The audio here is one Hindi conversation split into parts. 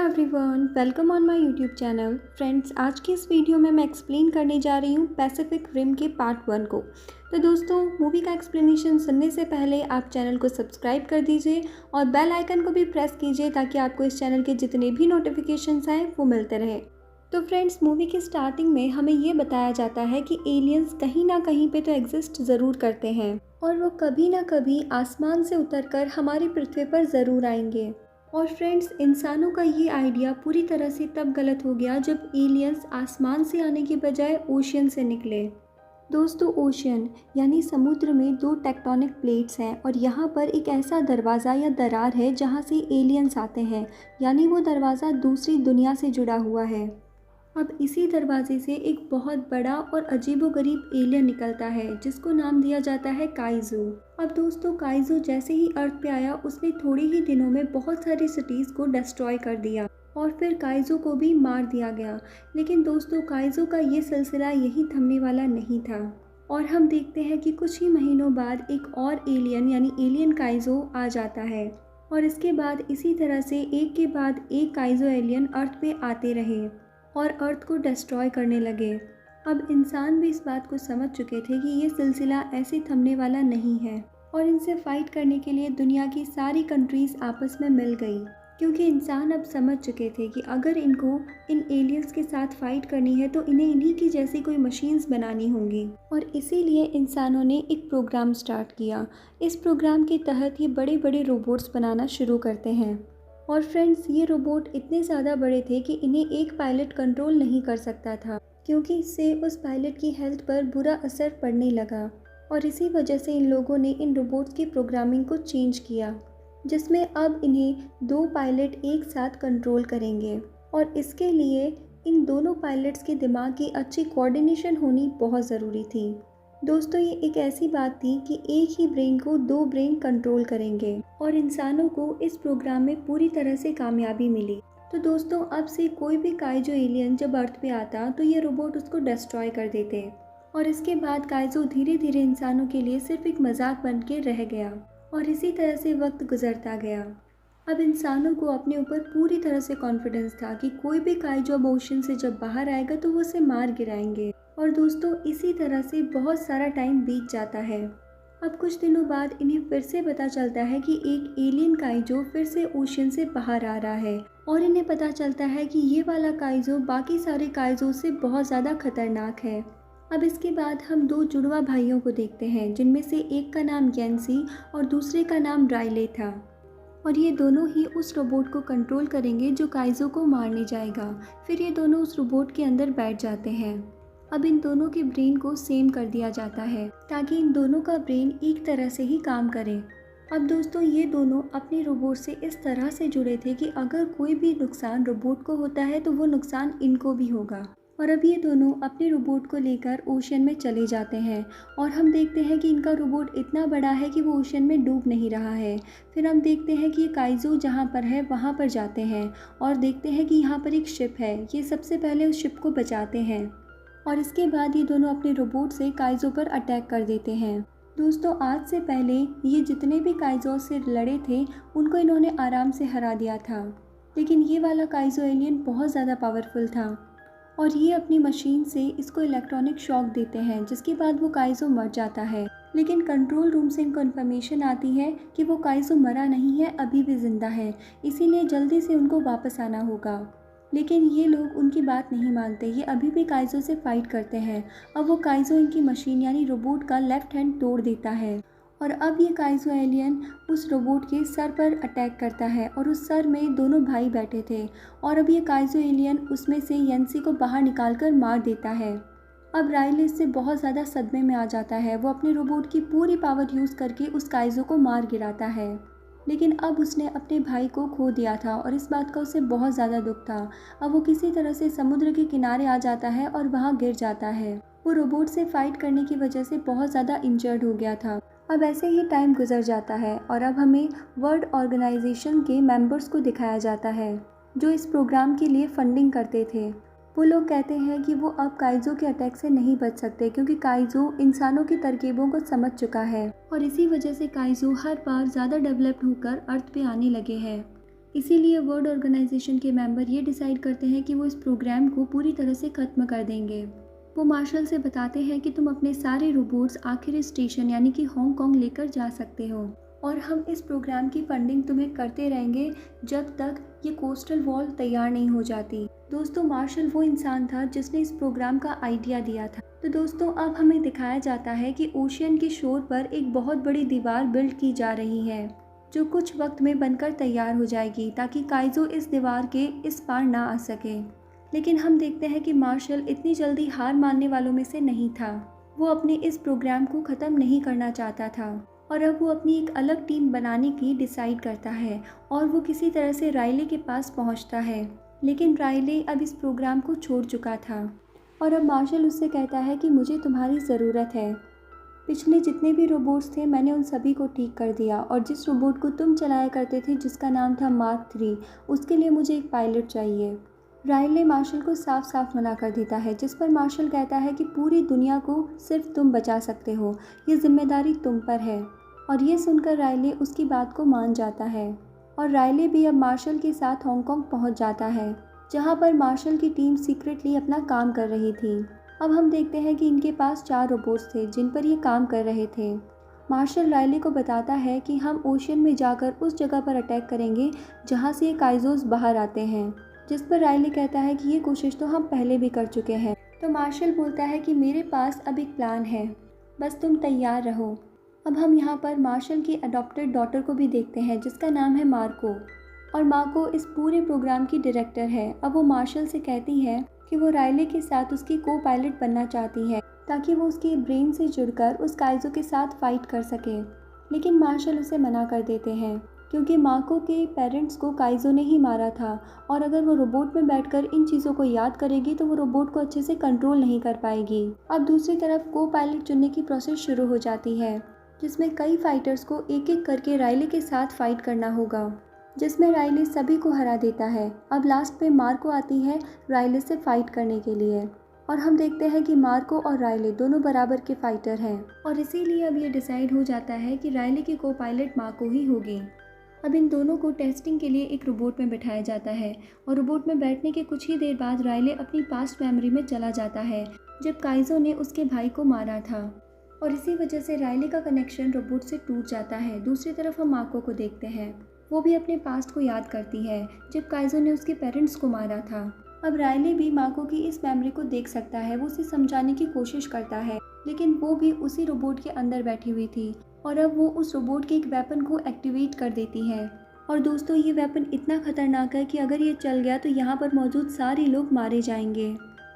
Everyone, welcome on my YouTube channel. Friends, आज की इस वीडियो में मैं एक्सप्लेन करने जा रही हूँ पैसिफिक रिम के पार्ट 1 को। तो दोस्तों, मूवी का एक्सप्लेनेशन सुनने से पहले आप चैनल को सब्सक्राइब कर दीजिए और बेल आइकन को भी प्रेस कीजिए ताकि आपको इस चैनल के जितने भी नोटिफिकेशंस आएँ वो मिलते रहे। तो फ्रेंड्स, मूवी की स्टार्टिंग में हमें ये बताया जाता है कि एलियंस कहीं ना कहीं पे तो एग्जिस्ट ज़रूर करते हैं और वो कभी ना कभी आसमान से उतरकर हमारी पृथ्वी पर ज़रूर आएंगे। और फ्रेंड्स, इंसानों का ये आइडिया पूरी तरह से तब गलत हो गया जब एलियंस आसमान से आने के बजाय ओशियन से निकले। दोस्तों, ओशियन यानी समुद्र में दो टेक्टोनिक प्लेट्स हैं और यहाँ पर एक ऐसा दरवाज़ा या दरार है जहाँ से एलियंस आते हैं, यानी वो दरवाज़ा दूसरी दुनिया से जुड़ा हुआ है। अब इसी दरवाजे से एक बहुत बड़ा और अजीबोगरीब एलियन निकलता है जिसको नाम दिया जाता है काइजू। अब दोस्तों, काइजू जैसे ही अर्थ पे आया उसने थोड़े ही दिनों में बहुत सारी सिटीज़ को डिस्ट्रॉय कर दिया और फिर काइजू को भी मार दिया गया। लेकिन दोस्तों, काइजू का ये सिलसिला यही थमने वाला नहीं था और हम देखते हैं कि कुछ ही महीनों बाद एक और एलियन यानी एलियन काइजू आ जाता है और इसके बाद इसी तरह से एक के बाद एक काइजू एलियन अर्थ पे आते रहे और अर्थ को डिस्ट्रॉय करने लगे। अब इंसान भी इस बात को समझ चुके थे कि ये सिलसिला ऐसे थमने वाला नहीं है और इनसे फाइट करने के लिए दुनिया की सारी कंट्रीज़ आपस में मिल गई, क्योंकि इंसान अब समझ चुके थे कि अगर इनको इन एलियंस के साथ फाइट करनी है तो इन्हें इन्हीं की जैसी कोई मशीन्स बनानी होंगी। और इसीलिए इंसानों ने एक प्रोग्राम स्टार्ट किया। इस प्रोग्राम के तहत ये बड़े बड़े रोबोट्स बनाना शुरू करते हैं। और फ्रेंड्स, ये रोबोट इतने ज़्यादा बड़े थे कि इन्हें एक पायलट कंट्रोल नहीं कर सकता था, क्योंकि इससे उस पायलट की हेल्थ पर बुरा असर पड़ने लगा। और इसी वजह से इन लोगों ने इन रोबोट्स की प्रोग्रामिंग को चेंज किया, जिसमें अब इन्हें दो पायलट एक साथ कंट्रोल करेंगे। और इसके लिए इन दोनों पायलट्स के दिमाग की अच्छी कोऑर्डिनेशन होनी बहुत ज़रूरी थी। दोस्तों, ये एक ऐसी बात थी कि एक ही ब्रेन को दो ब्रेन कंट्रोल करेंगे और इंसानों को इस प्रोग्राम में पूरी तरह से कामयाबी मिली। तो दोस्तों, अब से कोई भी काइजू एलियन जब अर्थ पे आता तो ये रोबोट उसको डिस्ट्रॉय कर देते और इसके बाद काइजू धीरे धीरे इंसानों के लिए सिर्फ एक मजाक बन के रह गया और इसी तरह से वक्त गुजरता गया। अब इंसानों को अपने ऊपर पूरी तरह से कॉन्फिडेंस था कि कोई भी काइजू अब ओशन से जब बाहर आएगा तो वो उसे मार गिराएंगे। और दोस्तों, इसी तरह से बहुत सारा टाइम बीत जाता है। अब कुछ दिनों बाद इन्हें फिर से पता चलता है कि एक एलियन काइजो फिर से ओशन से बाहर आ रहा है और इन्हें पता चलता है कि ये वाला काइजो बाकी सारे काइजो से बहुत ज़्यादा खतरनाक है। अब इसके बाद हम दो जुड़वा भाइयों को देखते हैं, जिनमें से एक का नाम यंसी और दूसरे का नाम राइले था। और ये दोनों ही उस रोबोट को कंट्रोल करेंगे जो काइजो को मारने जाएगा। फिर ये दोनों उस रोबोट के अंदर बैठ जाते हैं। अब इन दोनों के ब्रेन को सेम कर दिया जाता है ताकि इन दोनों का ब्रेन एक तरह से ही काम करे। अब दोस्तों, ये दोनों अपने रोबोट से इस तरह से जुड़े थे कि अगर कोई भी नुकसान रोबोट को होता है तो वो नुकसान इनको भी होगा। और अब ये दोनों अपने रोबोट को लेकर ओशन में चले जाते हैं और हम देखते हैं कि इनका रोबोट इतना बड़ा है कि वो ओशन में डूब नहीं रहा है। फिर हम देखते हैं कि ये काइजू जहाँ पर है वहाँ पर जाते हैं और देखते हैं कि यहाँ पर एक शिप है। ये सबसे पहले उस शिप को बचाते हैं और इसके बाद ये दोनों अपने रोबोट से काइजो पर अटैक कर देते हैं। दोस्तों, आज से पहले ये जितने भी काइजो से लड़े थे उनको इन्होंने आराम से हरा दिया था, लेकिन ये वाला काइजो एलियन बहुत ज़्यादा पावरफुल था और ये अपनी मशीन से इसको इलेक्ट्रॉनिक शॉक देते हैं, जिसके बाद वो काइजो मर जाता है। लेकिन कंट्रोल रूम से इनको इन्फॉर्मेशन आती है कि वो काइजो मरा नहीं है, अभी भी ज़िंदा है, इसीलिए जल्दी से उनको वापस आना होगा। लेकिन ये लोग उनकी बात नहीं मानते, ये अभी भी काइजो से फाइट करते हैं। अब वो काइजो इनकी मशीन यानी रोबोट का लेफ्ट हैंड तोड़ देता है और अब ये काइजो एलियन उस रोबोट के सर पर अटैक करता है और उस सर में दोनों भाई बैठे थे और अब ये काइजो एलियन उसमें से यंसी को बाहर निकालकर मार देता है। अब राइले इससे बहुत ज़्यादा सदमे में आ जाता है। वो अपने रोबोट की पूरी पावर यूज़ करके उस काइजो को मार गिराता है, लेकिन अब उसने अपने भाई को खो दिया था और इस बात का उसे बहुत ज़्यादा दुख था। अब वो किसी तरह से समुद्र के किनारे आ जाता है और वहाँ गिर जाता है। वो रोबोट से फाइट करने की वजह से बहुत ज़्यादा इंजर्ड हो गया था। अब ऐसे ही टाइम गुजर जाता है और अब हमें वर्ल्ड ऑर्गेनाइजेशन के मेंबर्स को दिखाया जाता है जो इस प्रोग्राम के लिए फंडिंग करते थे। वो लोग कहते हैं कि वो अब काइजो के अटैक से नहीं बच सकते, क्योंकि काइजो इंसानों की तरकीबों को समझ चुका है और इसी वजह से काइजो हर बार ज़्यादा डेवलप्ड होकर अर्थ पे आने लगे हैं। इसीलिए वर्ल्ड ऑर्गेनाइजेशन के मेंबर ये डिसाइड करते हैं कि वो इस प्रोग्राम को पूरी तरह से ख़त्म कर देंगे। वो मार्शल से बताते हैं कि तुम अपने सारे रोबोट्स आखिरी स्टेशन यानी कि हांगकांग लेकर जा सकते हो और हम इस प्रोग्राम की फंडिंग तुम्हें करते रहेंगे जब तक ये कोस्टल वॉल तैयार नहीं हो जाती। दोस्तों, मार्शल वो इंसान था जिसने इस प्रोग्राम का आइडिया दिया था। तो दोस्तों, अब हमें दिखाया जाता है कि ओशियन के शोर पर एक बहुत बड़ी दीवार बिल्ड की जा रही है जो कुछ वक्त में बनकर तैयार हो जाएगी ताकि काइजो इस दीवार के इस पार ना आ सके। लेकिन हम देखते हैं कि मार्शल इतनी जल्दी हार मानने वालों में से नहीं था। वो अपने इस प्रोग्राम को ख़त्म नहीं करना चाहता था और अब वो अपनी एक अलग टीम बनाने की डिसाइड करता है और वो किसी तरह से राइले के पास पहुंचता है। लेकिन राइले अब इस प्रोग्राम को छोड़ चुका था और अब मार्शल उससे कहता है कि मुझे तुम्हारी ज़रूरत है। पिछले जितने भी रोबोट्स थे मैंने उन सभी को ठीक कर दिया और जिस रोबोट को तुम चलाया करते थे जिसका नाम था मार्क 3, उसके लिए मुझे एक पायलट चाहिए। राइले मार्शल को साफ साफ मना कर देता है, जिस पर मार्शल कहता है कि पूरी दुनिया को सिर्फ तुम बचा सकते हो, ये जिम्मेदारी तुम पर है। और ये सुनकर राइले उसकी बात को मान जाता है और राइले भी अब मार्शल के साथ हांगकांग पहुंच जाता है जहां पर मार्शल की टीम सीक्रेटली अपना काम कर रही थी। अब हम देखते हैं कि इनके पास 4 रोबोट्स थे जिन पर ये काम कर रहे थे। मार्शल राइले को बताता है कि हम ओशियन में जाकर उस जगह पर अटैक करेंगे जहां से ये काइजोस बाहर आते हैं, जिस पर राइले कहता है कि ये कोशिश तो हम पहले भी कर चुके हैं। तो मार्शल बोलता है कि मेरे पास अब एक प्लान है, बस तुम तैयार रहो। अब हम यहाँ पर मार्शल की अडॉप्टेड डॉटर को भी देखते हैं जिसका नाम है मार्को, और मार्को इस पूरे प्रोग्राम की डायरेक्टर है। अब वो मार्शल से कहती है कि वो राइले के साथ उसकी को पायलट बनना चाहती है ताकि वो उसके ब्रेन से जुड़कर उस काइजो के साथ फाइट कर सके। लेकिन मार्शल उसे मना कर देते हैं क्योंकि मार्को के पेरेंट्स को काइजो ने ही मारा था और अगर वो रोबोट में बैठकर इन चीज़ों को याद करेगी तो वो रोबोट को अच्छे से कंट्रोल नहीं कर पाएगी। अब दूसरी तरफ को पायलट चुनने की प्रोसेस शुरू हो जाती है जिसमें कई फाइटर्स को एक एक करके राइले के साथ फाइट करना होगा, जिसमें राइले सभी को हरा देता है। अब लास्ट पे मार्को आती है राइले से फाइट करने के लिए और हम देखते हैं कि मार्को और राइले दोनों बराबर के फाइटर हैं और इसीलिए अब ये डिसाइड हो जाता है कि राइले की को पायलट मार्को ही होगी। अब इन दोनों को टेस्टिंग के लिए एक रोबोट में बिठाया जाता है और रोबोट में बैठने के कुछ ही देर बाद राइले अपनी पास्ट मेमोरी में चला जाता है जब काइजो ने उसके भाई को मारा था और इसी वजह से राइले का कनेक्शन रोबोट से टूट जाता है। दूसरी तरफ हम मार्को को देखते हैं, वो भी अपने पास्ट को याद करती है जब काइजो ने उसके पेरेंट्स को मारा था। अब राइले भी मार्को की इस मेमोरी को देख सकता है, वो उसे समझाने की कोशिश करता है लेकिन वो भी उसी रोबोट के अंदर बैठी हुई थी और अब वो उस रोबोट के एक वेपन को एक्टिवेट कर देती है। और दोस्तों, ये वेपन इतना खतरनाक है कि अगर ये चल गया तो यहाँ पर मौजूद सारे लोग मारे जाएंगे।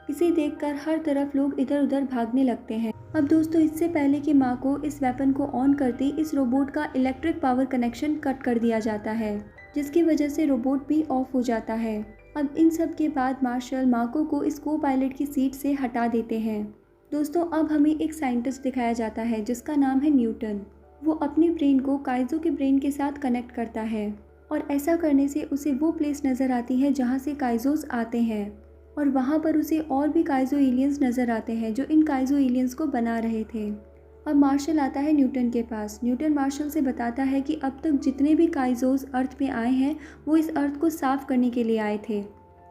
इसे देखकर हर तरफ लोग इधर उधर भागने लगते हैं। अब दोस्तों, इससे पहले कि मार्को इस वेपन को ऑन करती इस रोबोट का इलेक्ट्रिक पावर कनेक्शन कट कर दिया जाता है जिसकी वजह से रोबोट भी ऑफ हो जाता है। अब इन सब के बाद मार्शल मार्को को इस को पायलट की सीट से हटा देते हैं। दोस्तों, अब हमें एक साइंटिस्ट दिखाया जाता है जिसका नाम है न्यूटन। वो अपने ब्रेन को काइजो के ब्रेन के साथ कनेक्ट करता है और ऐसा करने से उसे वो प्लेस नज़र आती है जहाँ से काइजोस आते हैं और वहाँ पर उसे और भी काइजो एलियंस नज़र आते हैं जो इन काइजो एलियंस को बना रहे थे। अब मार्शल आता है न्यूटन के पास। न्यूटन मार्शल से बताता है कि अब तक जितने भी काइजोस अर्थ में आए हैं वो इस अर्थ को साफ करने के लिए आए थे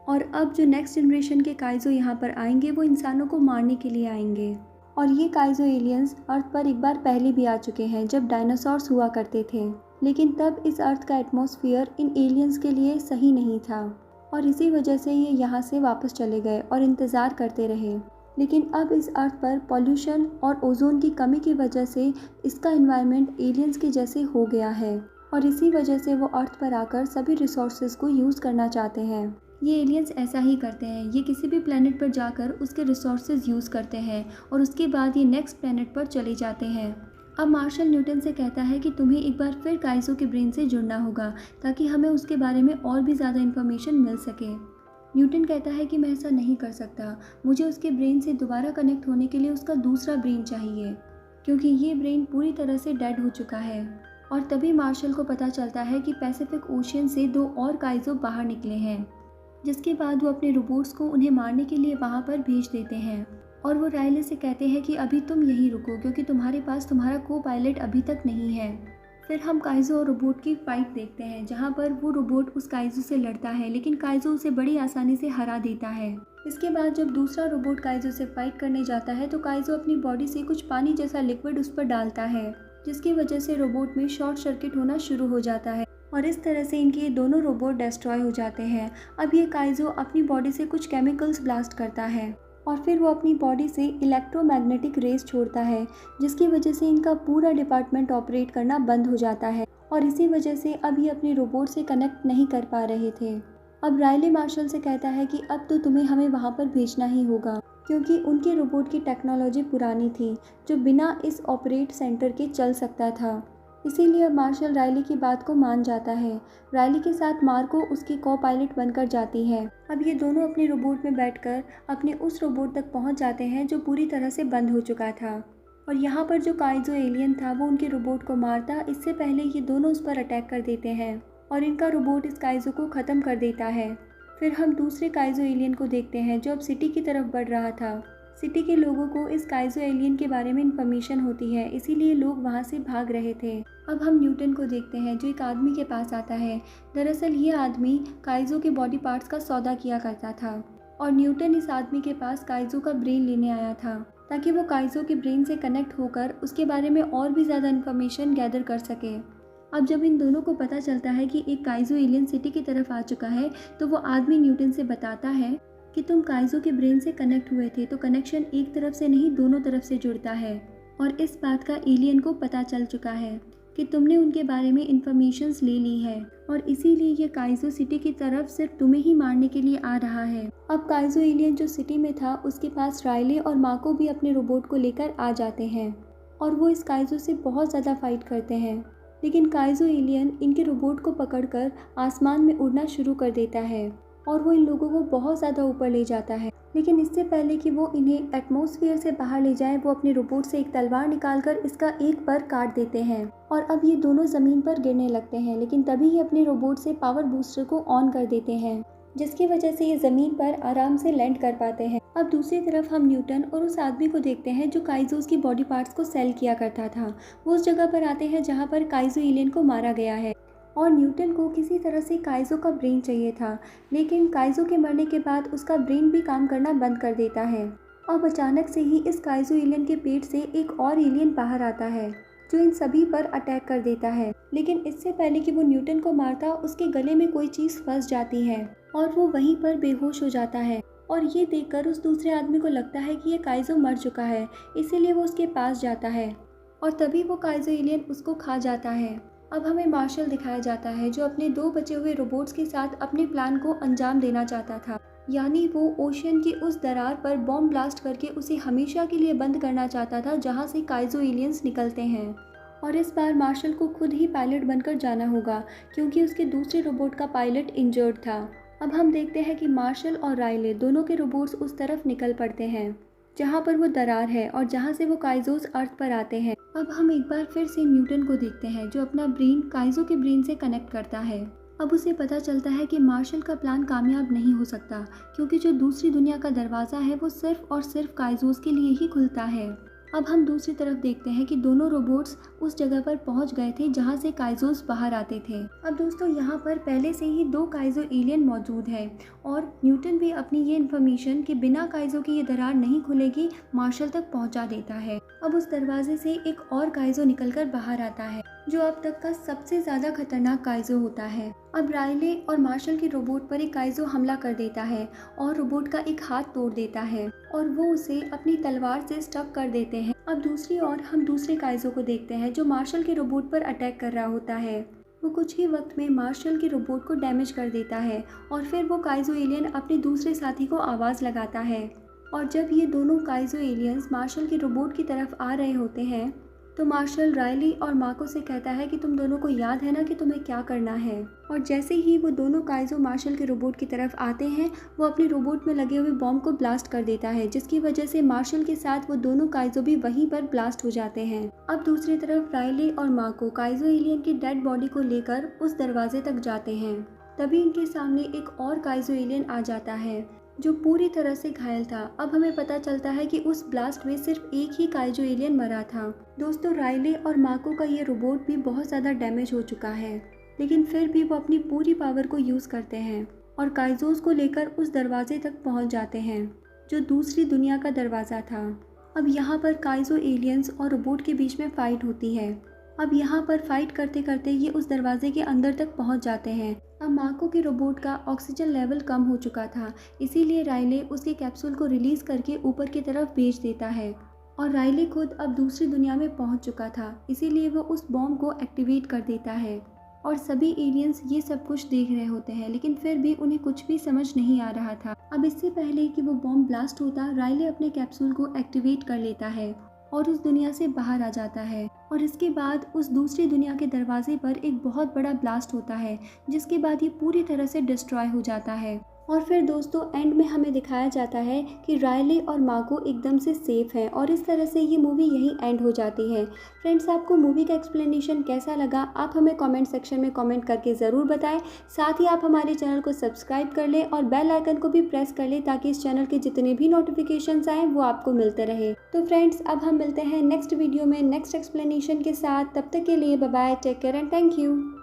और अब जो नेक्स्ट जनरेशन के काइजो यहाँ पर आएंगे वो इंसानों को मारने के लिए आएंगे। और ये काइजो एलियंस अर्थ पर एक बार पहले भी आ चुके हैं जब डायनासोर्स हुआ करते थे, लेकिन तब इस अर्थ का एटमॉस्फेयर इन एलियंस के लिए सही नहीं था और इसी वजह से ये यहाँ से वापस चले गए और इंतज़ार करते रहे। लेकिन अब इस अर्थ पर पॉल्यूशन और ओजोन की कमी की वजह से इसका एनवायरनमेंट एलियंस के जैसे हो गया है और इसी वजह से वो अर्थ पर आकर सभी रिसोर्सेज को यूज़ करना चाहते हैं। ये एलियंस ऐसा ही करते हैं, ये किसी भी प्लेनेट पर जाकर उसके रिसोर्सेज यूज़ करते हैं और उसके बाद ये नेक्स्ट प्लेनेट पर चले जाते हैं। अब मार्शल न्यूटन से कहता है कि तुम्हें एक बार फिर काइजो के ब्रेन से जुड़ना होगा ताकि हमें उसके बारे में और भी ज़्यादा इन्फॉर्मेशन मिल सके। न्यूटन कहता है कि मैं ऐसा नहीं कर सकता, मुझे उसके ब्रेन से दोबारा कनेक्ट होने के लिए उसका दूसरा ब्रेन चाहिए क्योंकि ये ब्रेन पूरी तरह से डेड हो चुका है। और तभी मार्शल को पता चलता है कि पैसिफिक ओशियन से 2 और काइजो बाहर निकले हैं, जिसके बाद वो अपने रोबोट्स को उन्हें मारने के लिए वहाँ पर भेज देते हैं और वो राइले से कहते हैं कि अभी तुम यहीं रुको क्योंकि तुम्हारे पास तुम्हारा को पायलट अभी तक नहीं है। फिर हम काइजो और रोबोट की फाइट देखते हैं, जहाँ पर वो रोबोट उस काइजो से लड़ता है, लेकिन काइजो उसे बड़ी आसानी से हरा देता है। इसके बाद जब दूसरा रोबोट काइजो से फाइट करने जाता है तो काइजो अपनी बॉडी से कुछ पानी जैसा लिक्विड उस पर डालता है, जिसकी वजह से रोबोट में शॉर्ट सर्किट होना शुरू हो जाता है और इस तरह से इनके दोनों रोबोट डिस्ट्रॉय हो जाते हैं। अब ये काइजो अपनी बॉडी से कुछ केमिकल्स ब्लास्ट करता है और फिर वो अपनी बॉडी से इलेक्ट्रोमैग्नेटिक रेस छोड़ता है, जिसकी वजह से इनका पूरा डिपार्टमेंट ऑपरेट करना बंद हो जाता है और इसी वजह से अब ये अपने रोबोट से कनेक्ट नहीं कर पा रहे थे। अब राइले मार्शल से कहता है कि अब तो तुम्हें हमें वहाँ पर भेजना ही होगा, क्योंकि उनके रोबोट की टेक्नोलॉजी पुरानी थी जो बिना इस ऑपरेट सेंटर के चल सकता था। इसीलिए अब मार्शल राइले की बात को मान जाता है। राइले के साथ मार्को उसकी को पायलट बनकर जाती है। अब ये दोनों अपने रोबोट में बैठकर अपने उस रोबोट तक पहुंच जाते हैं जो पूरी तरह से बंद हो चुका था और यहाँ पर जो काइजो एलियन था वो उनके रोबोट को मारता इससे पहले ये दोनों उस पर अटैक कर देते हैं और इनका रोबोट इस काइजो को ख़त्म कर देता है। फिर हम दूसरे काइजो एलियन को देखते हैं जो अब सिटी की तरफ बढ़ रहा था। सिटी के लोगों को इस काइजो एलियन के बारे में इन्फॉर्मेशन होती है, इसीलिए लोग वहाँ से भाग रहे थे। अब हम न्यूटन को देखते हैं जो एक आदमी के पास आता है। दरअसल ये आदमी काइजो के बॉडी पार्ट्स का सौदा किया करता था और न्यूटन इस आदमी के पास काइजो का ब्रेन लेने आया था ताकि वो काइजो के ब्रेन से कनेक्ट होकर उसके बारे में और भी ज़्यादा इन्फॉर्मेशन गैदर कर सके। अब जब इन दोनों को पता चलता है कि एक काइजो एलियन सिटी की तरफ आ चुका है तो वो आदमी न्यूटन से बताता है कि तुम काइजो के ब्रेन से कनेक्ट हुए थे तो कनेक्शन एक तरफ से नहीं दोनों तरफ से जुड़ता है और इस बात का एलियन को पता चल चुका है कि तुमने उनके बारे में इंफॉर्मेशंस ले ली है और इसीलिए ये काइजो सिटी की तरफ सिर्फ तुम्हें ही मारने के लिए आ रहा है। अब काइजो एलियन जो सिटी में था उसके पास राइले और मार्को भी अपने रोबोट को लेकर आ जाते हैं और वो इस काइजो से बहुत ज़्यादा फाइट करते हैं, लेकिन काइजो एलियन इनके रोबोट को पकड़कर आसमान में उड़ना शुरू कर देता है और वो इन लोगों को बहुत ज़्यादा ऊपर ले जाता है। लेकिन इससे पहले कि वो इन्हें एटमॉस्फेयर से बाहर ले जाए वो अपने रोबोट से एक तलवार निकालकर इसका एक पर काट देते हैं और अब ये दोनों ज़मीन पर गिरने लगते हैं, लेकिन तभी ये अपने रोबोट से पावर बूस्टर को ऑन कर देते हैं, जिसकी वजह से ये ज़मीन पर आराम से लैंड कर पाते हैं। अब दूसरी तरफ हम न्यूटन और उस आदमी को देखते हैं जो काइजोस की बॉडी पार्ट्स को सेल किया करता था। वो उस जगह पर आते हैं जहाँ पर काइजो एलियन को मारा गया है और न्यूटन को किसी तरह से काइजो का ब्रेन चाहिए था, लेकिन काइजो के मरने के बाद उसका ब्रेन भी काम करना बंद कर देता है। अब अचानक से ही इस काइजो एलियन के पेट से एक और एलियन बाहर आता है जो इन सभी पर अटैक कर देता है, लेकिन इससे पहले कि वो न्यूटन को मारता उसके गले में कोई चीज़ फंस जाती है और वो वहीं पर बेहोश हो जाता है और ये देखकर उस दूसरे आदमी को लगता है कि ये काइजो मर चुका है, इसीलिए वो उसके पास जाता है और तभी वो काइजो एलियन उसको खा जाता है। अब हमें मार्शल दिखाया जाता है जो अपने दो बचे हुए रोबोट्स के साथ अपने प्लान को अंजाम देना चाहता था, यानी वो ओशियन की उस दरार पर बॉम्ब ब्लास्ट करके उसे हमेशा के लिए बंद करना चाहता था जहां से काइजो एलियंस निकलते हैं। और इस बार मार्शल को खुद ही पायलट बनकर जाना होगा क्योंकि उसके दूसरे रोबोट का पायलट इंजर्ड था। अब हम देखते हैं कि मार्शल और राइले दोनों के रोबोट्स उस तरफ निकल पड़ते हैं जहाँ पर वो दरार है और जहाँ से वो काइजोस अर्थ पर आते हैं। अब हम एक बार फिर से न्यूटन को देखते हैं जो अपना ब्रेन काइजो के ब्रेन से कनेक्ट करता है। अब उसे पता चलता है कि मार्शल का प्लान कामयाब नहीं हो सकता क्योंकि जो दूसरी दुनिया का दरवाज़ा है वो सिर्फ और सिर्फ काइजोस के लिए ही खुलता है। अब हम दूसरी तरफ देखते हैं कि दोनों रोबोट्स उस जगह पर पहुंच गए थे जहां से काइजोस बाहर आते थे। अब दोस्तों यहां पर पहले से ही दो काइजो एलियन मौजूद है और न्यूटन भी अपनी ये इन्फॉर्मेशन कि बिना काइजो की ये दरार नहीं खुलेगी मार्शल तक पहुंचा देता है। अब उस दरवाजे से एक और काइजो निकलकर बाहर आता है जो अब तक का सबसे ज़्यादा खतरनाक काइजो होता है। अब राइले और मार्शल के रोबोट पर एक काइजो हमला कर देता है और रोबोट का एक हाथ तोड़ देता है और वो उसे अपनी तलवार से स्टक कर देते हैं। अब दूसरी ओर हम दूसरे काइजो को देखते हैं जो मार्शल के रोबोट पर अटैक कर रहा होता है। वो कुछ ही वक्त में मार्शल के रोबोट को डैमेज कर देता है और फिर वो काइजो एलियन अपने दूसरे साथी को आवाज़ लगाता है और जब ये दोनों काइजो एलियंस मार्शल के रोबोट की तरफ आ रहे होते हैं तो मार्शल राइले और मार्को से कहता है कि तुम दोनों को याद है ना कि तुम्हें क्या करना है। और जैसे ही वो दोनों काइजो मार्शल के रोबोट की तरफ आते हैं वो अपने रोबोट में लगे हुए बॉम्ब को ब्लास्ट कर देता है जिसकी वजह से मार्शल के साथ वो दोनों काइजो भी वहीं पर ब्लास्ट हो जाते हैं। अब दूसरी तरफ राइले और मार्को काइजो एलियन की डेड बॉडी को लेकर उस दरवाजे तक जाते हैं। तभी इनके सामने एक और काइजो एलियन आ जाता है जो पूरी तरह से घायल था। अब हमें पता चलता है कि उस ब्लास्ट में सिर्फ एक ही काइजो एलियन मरा था। दोस्तों, राइले और माको का ये रोबोट भी बहुत ज़्यादा डैमेज हो चुका है, लेकिन फिर भी वो अपनी पूरी पावर को यूज़ करते हैं और काइजोस को लेकर उस दरवाजे तक पहुंच जाते हैं जो दूसरी दुनिया का दरवाज़ा था। अब यहाँ पर काइजो एलियंस और रोबोट के बीच में फ़ाइट होती है। अब यहाँ पर फाइट करते करते ये उस दरवाजे के अंदर तक पहुँच जाते हैं। अब माको के रोबोट का ऑक्सीजन लेवल कम हो चुका था, इसीलिए राइले उसके कैप्सूल को रिलीज़ करके ऊपर की तरफ भेज देता है और राइले खुद अब दूसरी दुनिया में पहुँच चुका था, इसीलिए वो उस बॉम्ब को एक्टिवेट कर देता है। और सभी एलियंस ये सब कुछ देख रहे होते हैं, लेकिन फिर भी उन्हें कुछ भी समझ नहीं आ रहा था। अब इससे पहले कि वो बॉम्ब ब्लास्ट होता, राइले अपने कैप्सूल को एक्टिवेट कर लेता है और उस दुनिया से बाहर आ जाता है। और इसके बाद उस दूसरी दुनिया के दरवाजे पर एक बहुत बड़ा ब्लास्ट होता है, जिसके बाद ये पूरी तरह से डिस्ट्रॉय हो जाता है। और फिर दोस्तों, एंड में हमें दिखाया जाता है कि राइले और माको एकदम से सेफ हैं और इस तरह से ये मूवी यहीं एंड हो जाती है। फ्रेंड्स, आपको मूवी का एक्सप्लेनेशन कैसा लगा आप हमें कमेंट सेक्शन में कमेंट करके ज़रूर बताएं। साथ ही आप हमारे चैनल को सब्सक्राइब कर लें और बेल आइकन को भी प्रेस कर लें ताकि इस चैनल के जितने भी नोटिफिकेशंस आएँ वो आपको मिलते रहे। तो फ्रेंड्स, अब हम मिलते हैं नेक्स्ट वीडियो में नेक्स्ट एक्सप्लेनेशन के साथ। तब तक के लिए bye bye, take care and thank you.